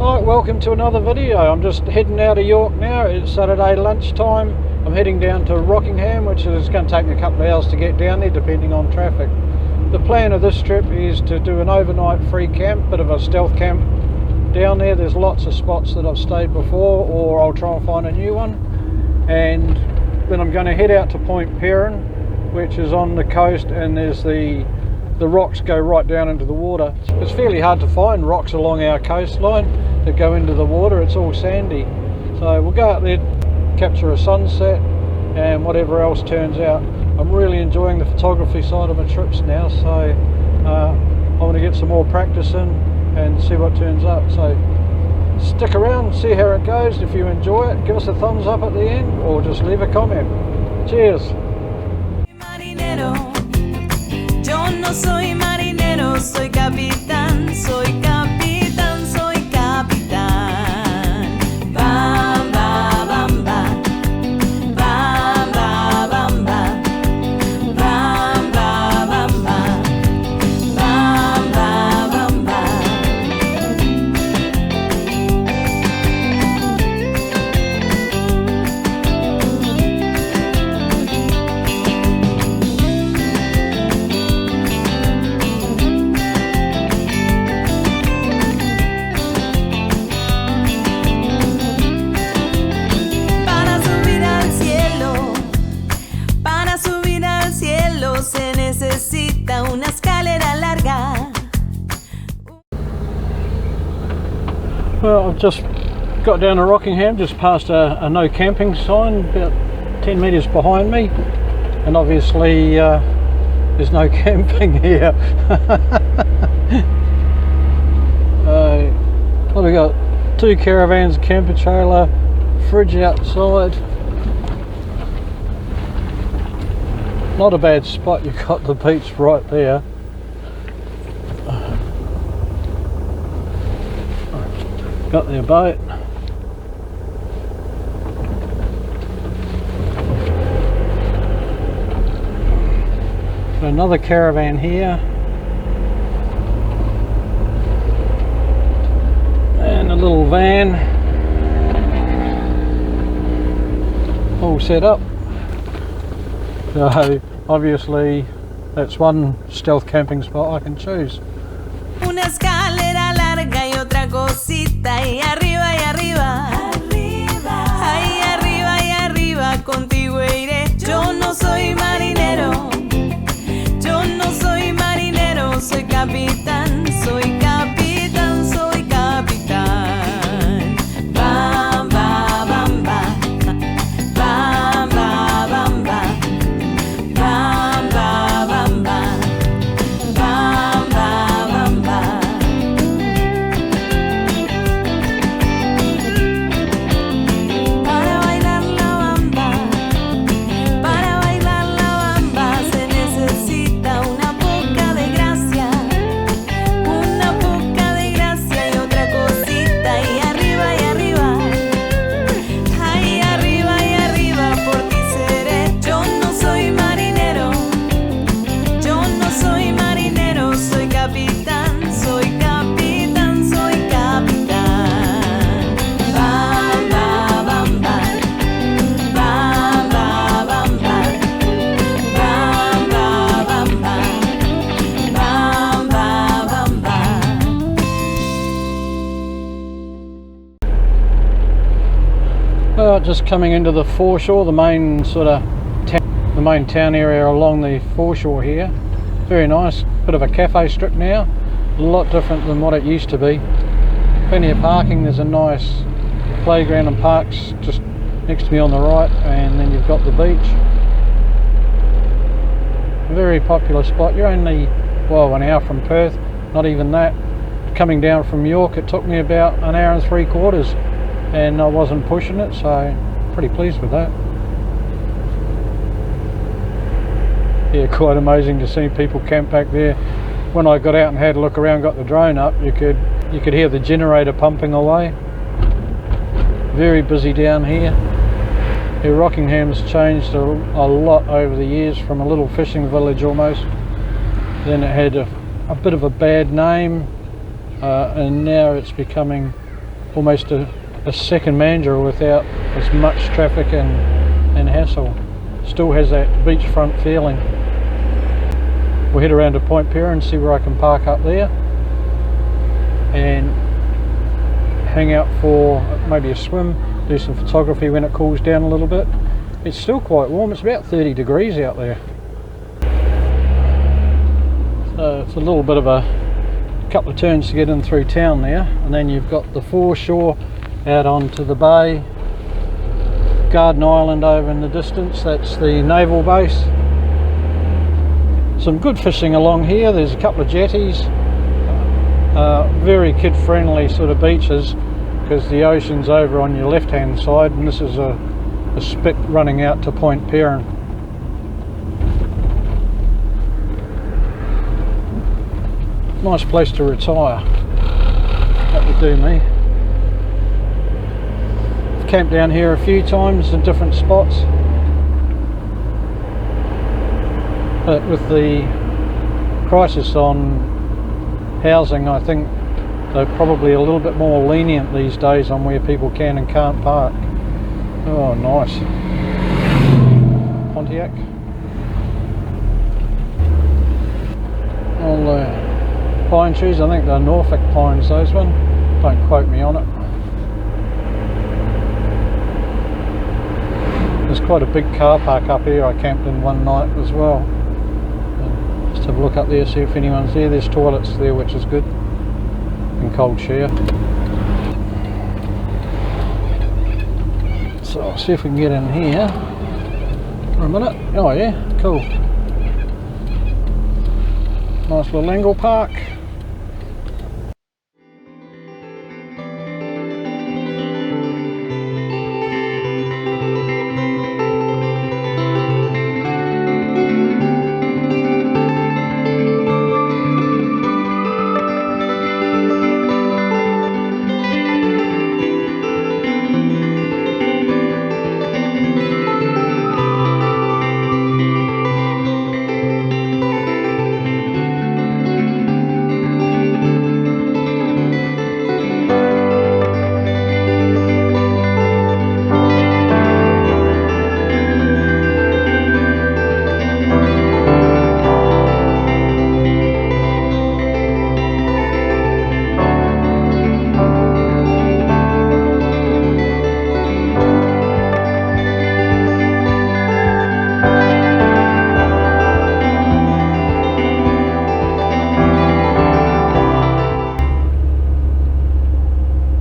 Alright, welcome to another video. I'm just heading out of York now. It's Saturday lunchtime. I'm heading down to Rockingham, which is going to take me a couple of hours to get down there depending on traffic. The plan of this trip is to do an overnight free camp, bit of a stealth camp down there. There's lots of spots that I've stayed before, or I'll try and find a new one. And then I'm going to head out to Point Peron, which is on the coast, and there's the rocks go right down into the water. It's fairly hard to find rocks along our coastline that go into the water. It's all sandy. So we'll go out there, capture a sunset, and whatever else turns out. I'm really enjoying the photography side of my trips now, so I want to get some more practice in and see what turns up. So stick around, see how it goes. If you enjoy it, give us a thumbs up at the end, or just leave a comment. Cheers. Yo no soy marinero, soy capitán, soy capitán, soy capitán. Bam, ba, bam, ba. Bam, ba, bam, ba. Bam, ba, bam, ba. Bam, ba, bam, ba. Se necesita una escalera larga. Well, I've just got down to Rockingham, just past a no camping sign about 10 metres behind me, and obviously there's no camping here. Well, we got 2 caravans, camper trailer, fridge outside. Not a bad spot, you've got the beach right there. Got their boat. Got another caravan here. And a little van. All set up. So obviously that's one stealth camping spot I can choose. Una escalera larga y otra cosita y arriba y arriba. Arriba. Ahí arriba y arriba contigo iré. Yo no soy marinero. Yo no soy marinero, soy capitán, soy capitán, soy capitán. Bam, ba, bam, ba. Bam, ba, bam, ba. Bam, ba, bam, ba. Bam, ba, bam, ba. Para bailar la bamba, se necesita una poca de gracia y otra cosita y arriba, ahí arriba y arriba por ti seré. Yo no soy marinero, soy capitán, soy capitán, soy capitán. Bam, ba, bam, ba. Bam, ba, bam, ba. Bam, ba, bam, ba. Bam, ba, bam, ba. Just coming into the foreshore, the main town area along the foreshore here. Very nice, bit of a cafe strip now, a lot different than what it used to be. Plenty of parking. There's a nice playground and parks just next to me on the right, and then you've got the beach. A very popular spot. You're only, well, an hour from Perth, not even that. Coming down from York, it took me about an hour and 3/4, and I wasn't pushing it, so pretty pleased with that. Yeah, quite amazing to see people camp back there. When I got out and had a look around, got the drone up, you could hear the generator pumping away. Very busy down here. Yeah, Rockingham's changed a lot over the years, from a little fishing village almost. Then it had a bit of a bad name, and now it's becoming almost a second Mandurah without as much traffic and hassle. Still has that beachfront feeling. We'll head around to Point Peron and see where I can park up there and hang out for maybe a swim, do some photography when it cools down a little bit. It's still quite warm, it's about 30 degrees out there. So it's a little bit of a couple of turns to get in through town there, and then you've got the foreshore out onto the bay. Garden Island over in the distance, that's the naval base. Some good fishing along here, there's a couple of jetties. Very kid friendly sort of beaches, because the ocean's over on your left hand side and this is a spit running out to Point Peron. Nice place to retire, that would do me. I've camped down here a few times in different spots, but with the crisis on housing, I think they're probably a little bit more lenient these days on where people can and can't park. Oh, nice. Pontiac. All pine trees, I think they're Norfolk pines, those one. Don't quote me on it. There's quite a big car park up here. I camped in one night as well. Just have a look up there, see if anyone's there. There's toilets there, which is good. And cold shower. So I'll see if we can get in here for a minute. Oh yeah, cool. Nice little angle park.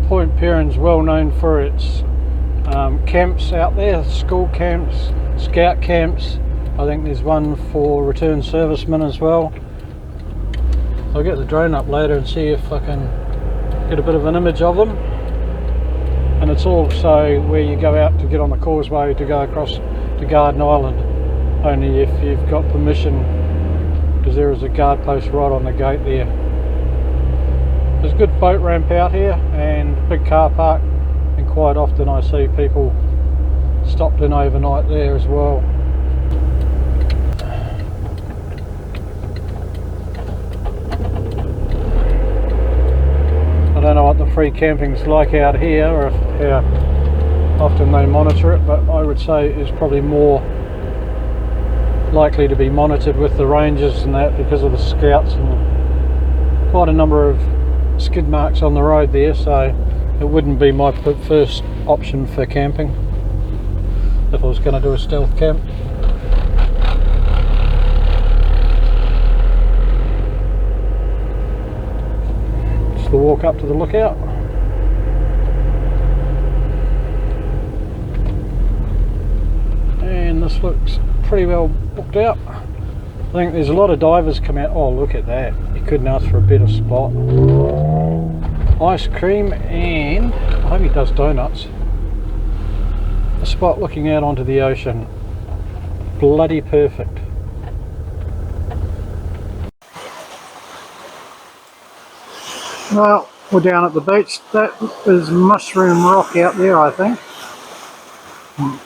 Point Peron's well known for its camps out there, school camps, scout camps. I think there's one for returned servicemen as well. I'll get the drone up later and see if I can get a bit of an image of them. And it's also where you go out to get on the causeway to go across to Garden Island, only if you've got permission, because there is a guard post right on the gate there. There's a good boat ramp out here and big car park, and quite often I see people stopped in overnight there as well. I don't know what the free camping's like out here, or if how often they monitor it, but I would say it's probably more likely to be monitored with the rangers and that, because of the scouts and quite a number of skid marks on the road there, so it wouldn't be my first option for camping if I was going to do a stealth camp. Just the walk up to the lookout. And this looks pretty well booked out. I think there's a lot of divers come out. Oh, look at that. You couldn't ask for a better spot. Ice cream, and I hope he does donuts. A spot looking out onto the ocean. Bloody perfect. Well, we're down at the beach. That is Mushroom Rock out there, I think.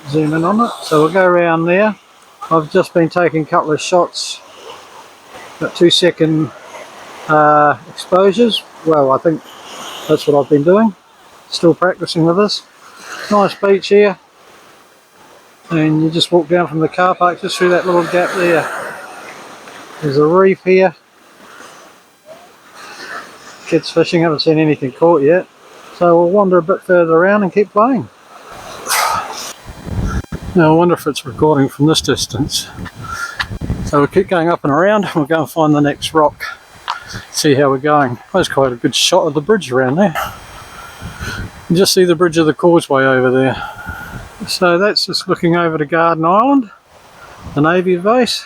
Zoom in on it. So we'll go around there. I've just been taking a couple of shots, about 2-second exposures. Well, I think that's what I've been doing. still practicing with us. Nice beach here, and you just walk down from the car park just through that little gap there. There's a reef here. Kids fishing, haven't seen anything caught yet, so we'll wander a bit further around and keep playing. Now I wonder if it's recording from this distance. So we'll keep going up and around, and we'll go and find the next rock, see how we're going. That's quite a good shot of the bridge around there. You just see the bridge of the causeway over there. So that's just looking over to Garden Island, the Navy base,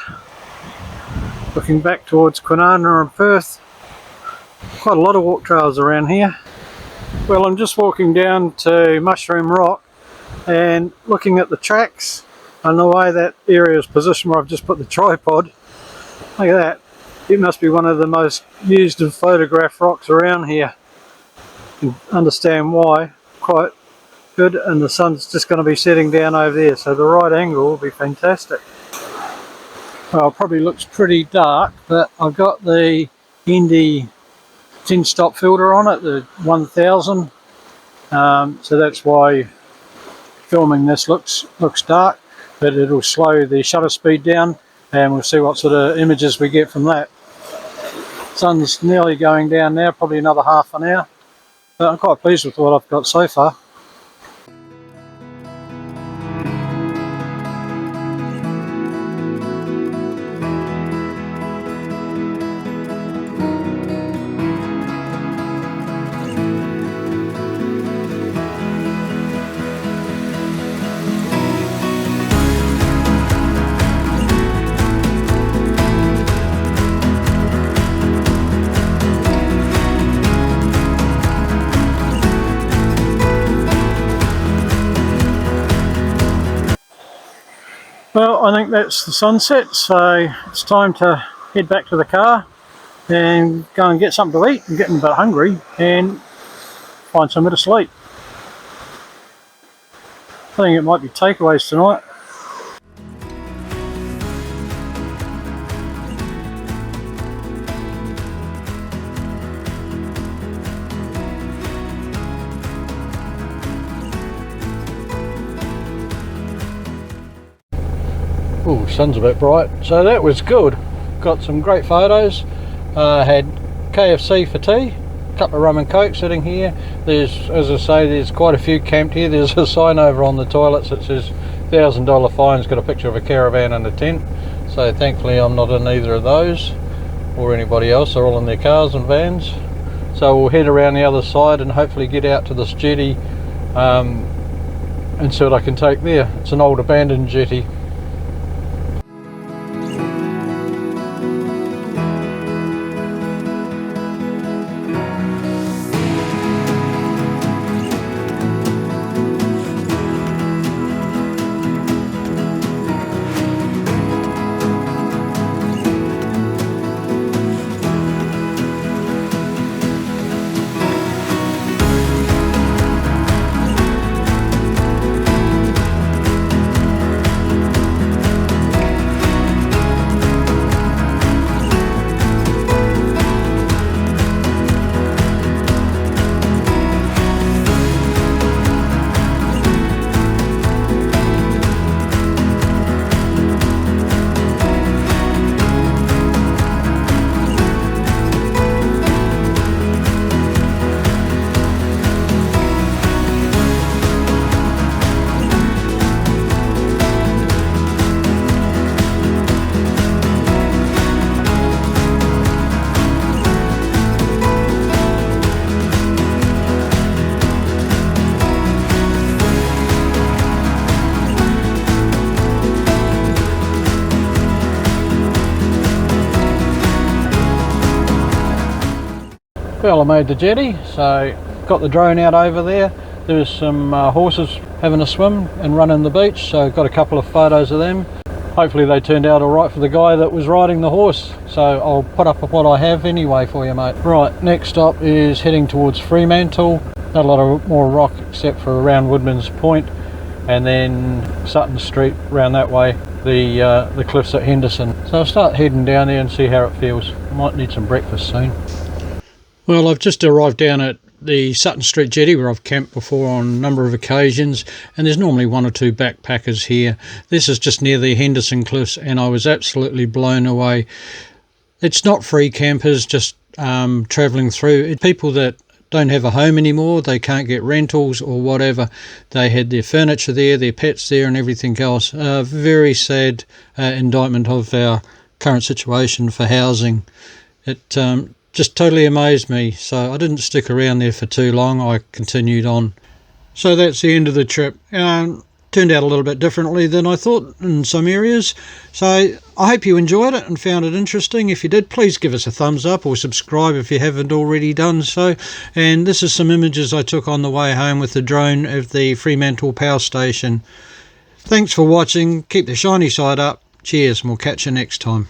looking back towards Kwinana and Perth. Quite a lot of walk trails around here. Well, I'm just walking down to Mushroom Rock and looking at the tracks and the way that area is positioned where I've just put the tripod. Look at that. It must be one of the most used and photographed rocks around here. You can understand why. Quite good, and the sun's just going to be setting down over there, so the right angle will be fantastic. Well, it probably looks pretty dark, but I've got the Indy 10-stop filter on it, the 1000, so that's why filming this looks dark, but it'll slow the shutter speed down and we'll see what sort of images we get from that. Sun's nearly going down now, probably another half an hour, but I'm quite pleased with what I've got so far. Well, I think that's the sunset, so it's time to head back to the car and go and get something to eat. I'm getting a bit hungry and find somewhere to sleep. I think it might be takeaways tonight. Oh, sun's a bit bright, so that was good. Got some great photos. Had KFC for tea, a couple of rum and coke sitting here. There's, as I say, there's quite a few camped here. There's a sign over on the toilets that says $1,000 fine. It's got a picture of a caravan and a tent. So thankfully I'm not in either of those or anybody else. They're all in their cars and vans. So we'll head around the other side and hopefully get out to this jetty and see what I can take there. It's an old abandoned jetty. Well, I made the jetty, so got the drone out over there. There's some horses having a swim and running the beach, so got a couple of photos of them. Hopefully they turned out alright for the guy that was riding the horse, so I'll put up what I have anyway for you, mate. Right, next stop is heading towards Fremantle. Not a lot of more rock except for around Woodman's Point, and then Sutton Street around that way, the cliffs at Henderson. So I'll start heading down there and see how it feels. I might need some breakfast soon. Well, I've just arrived down at the Sutton Street jetty where I've camped before on a number of occasions, and there's normally one or two backpackers here. This is just near the Henderson Cliffs, and I was absolutely blown away. It's not free campers just travelling through. It's people that don't have a home anymore, they can't get rentals or whatever. They had their furniture there, their pets there and everything else. Very sad indictment of our current situation for housing. It just totally amazed me, so I didn't stick around there for too long. I continued on. So that's the end of the trip. Turned out a little bit differently than I thought in some areas. So I hope you enjoyed it and found it interesting. If you did, please give us a thumbs up or subscribe if you haven't already done so. And this is some images I took on the way home with the drone of the Fremantle Power Station. Thanks for watching. Keep the shiny side up. Cheers, and we'll catch you next time.